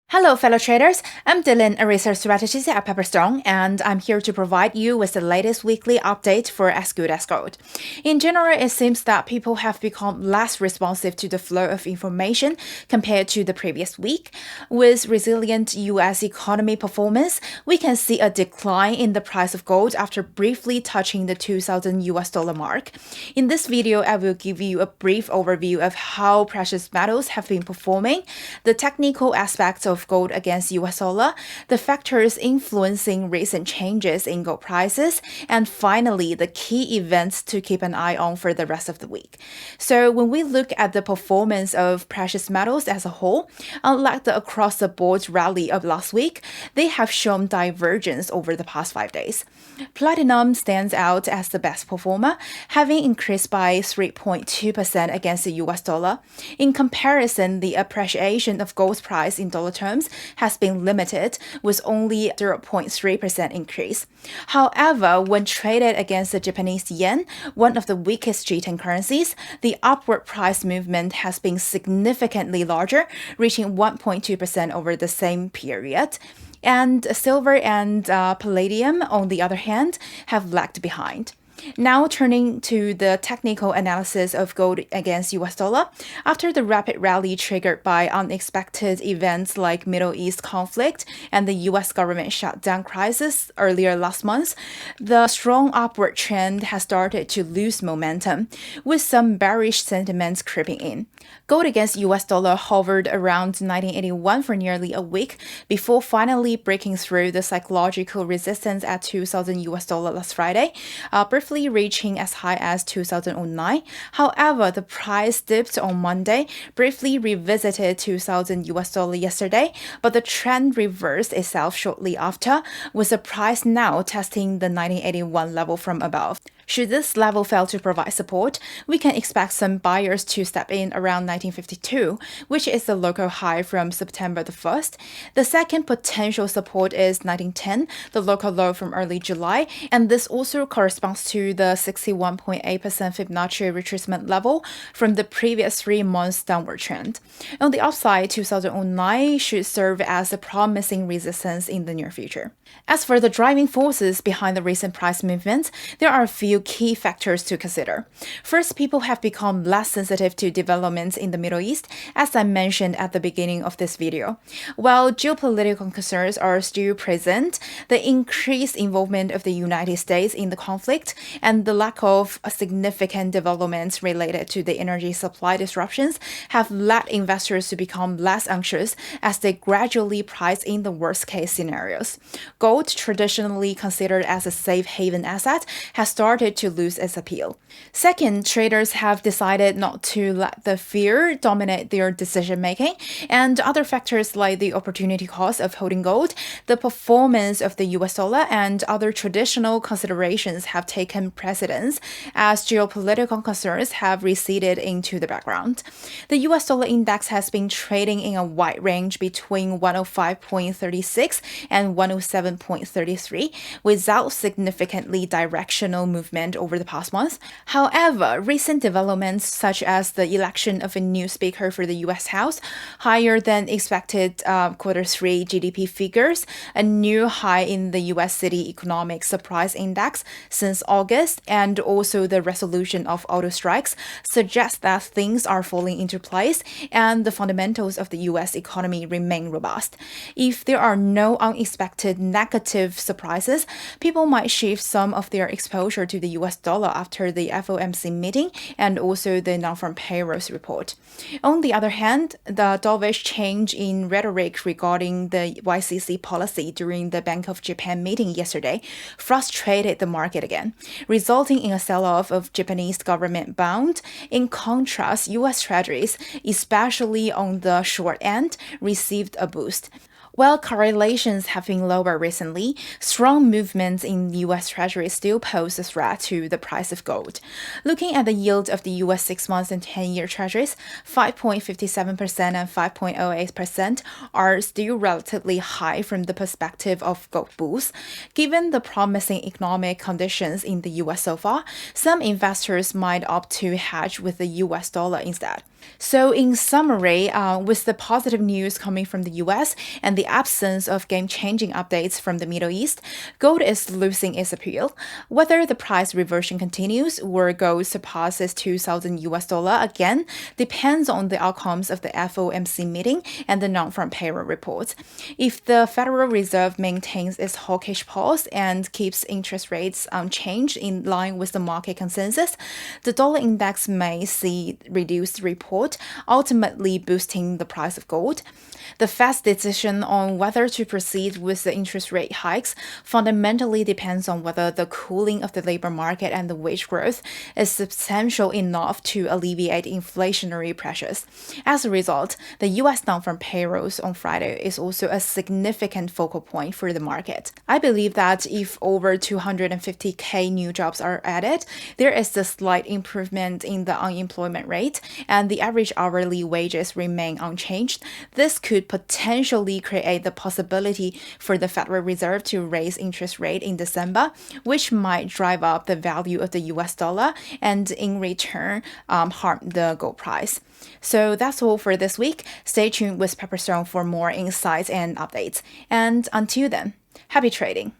Hello, fellow traders. I'm Dylan, a research strategist at Pepperstone, and I'm here to provide you with the latest weekly update for As Good As Gold. In general, it seems that people have become less responsive to the flow of information compared to the previous week. With resilient U.S. economy performance, we can see a decline in the price of gold after briefly touching the $2,000 mark. In this video, I will give you a brief overview of how precious metals have been performing, the technical aspects of gold against US dollar, the factors influencing recent changes in gold prices, and finally, the key events to keep an eye on for the rest of the week. So when we look at the performance of precious metals as a whole, unlike the across-the-board rally of last week, they have shown divergence over the past 5 days. Platinum stands out as the best performer, having increased by 3.2% against the US dollar. In comparison, the appreciation of gold's price in dollar terms has been limited, with only 0.3% increase. However, when traded against the Japanese yen, one of the weakest G10 currencies, the upward price movement has been significantly larger, reaching 1.2% over the same period. And silver and palladium, on the other hand, have lagged behind. Now turning to the technical analysis of gold against US dollar, after the rapid rally triggered by unexpected events like Middle East conflict and the US government shutdown crisis earlier last month, the strong upward trend has started to lose momentum, with some bearish sentiments creeping in. Gold against US dollar hovered around 1981 for nearly a week before finally breaking through the psychological resistance at $2,000 last Friday, briefly reaching as high as 2009. However, the price dipped on Monday, briefly revisited $2,000 yesterday, but the trend reversed itself shortly after, with the price now testing the 1981 level from above. Should this level fail to provide support, we can expect some buyers to step in around 1952, which is the local high from September the 1st. The second potential support is 1910, the local low from early July, and this also corresponds to the 61.8% Fibonacci retracement level from the previous 3 months downward trend. On the upside, 2009 should serve as a promising resistance in the near future. As for the driving forces behind the recent price movements, there are a few key factors to consider. First, people have become less sensitive to developments in the Middle East, as I mentioned at the beginning of this video. While geopolitical concerns are still present, the increased involvement of the United States in the conflict and the lack of significant developments related to the energy supply disruptions have led investors to become less anxious as they gradually price in the worst-case scenarios. Gold, traditionally considered as a safe haven asset, has started to lose its appeal. Second, traders have decided not to let the fear dominate their decision-making, and other factors like the opportunity cost of holding gold, the performance of the US dollar, and other traditional considerations have taken precedence as geopolitical concerns have receded into the background. The US dollar index has been trading in a wide range between 105.36 and 107.33 without significantly directional movement over the past month. However, recent developments such as the election of a new speaker for the US House, higher than expected Q3 GDP figures, a new high in the US City Economic Surprise Index since August, and also the resolution of auto strikes suggest that things are falling into place and the fundamentals of the US economy remain robust. If there are no unexpected negative surprises, people might shift some of their exposure to the US dollar after the FOMC meeting and also the non-farm payrolls report. On the other hand, the dovish change in rhetoric regarding the YCC policy during the Bank of Japan meeting yesterday frustrated the market again, resulting in a sell-off of Japanese government bond. In contrast, US treasuries, especially on the short end, received a boost. While correlations have been lower recently, strong movements in U.S. Treasury still pose a threat to the price of gold. Looking at the yield of the U.S. 6 months and 10-year Treasuries, 5.57% and 5.08% are still relatively high from the perspective of gold bulls. Given the promising economic conditions in the U.S. so far, some investors might opt to hedge with the U.S. dollar instead. So in summary, with the positive news coming from the US and the absence of game-changing updates from the Middle East, gold is losing its appeal. Whether the price reversion continues or gold surpasses $2,000 again depends on the outcomes of the FOMC meeting and the non-farm payroll reports. If the Federal Reserve maintains its hawkish pulse and keeps interest rates unchanged in line with the market consensus, the dollar index may see reduced report, ultimately boosting the price of gold. The Fed's decision on whether to proceed with the interest rate hikes fundamentally depends on whether the cooling of the labor market and the wage growth is substantial enough to alleviate inflationary pressures. As a result, the US non-farm payrolls on Friday is also a significant focal point for the market. I believe that if over 250,000 new jobs are added, there is a slight improvement in the unemployment rate, and the average hourly wages remain unchanged. This could potentially create the possibility for the Federal Reserve to raise interest rate in December, which might drive up the value of the US dollar and in return harm the gold price. So that's all for this week. Stay tuned with Pepperstone for more insights and updates. And until then, happy trading!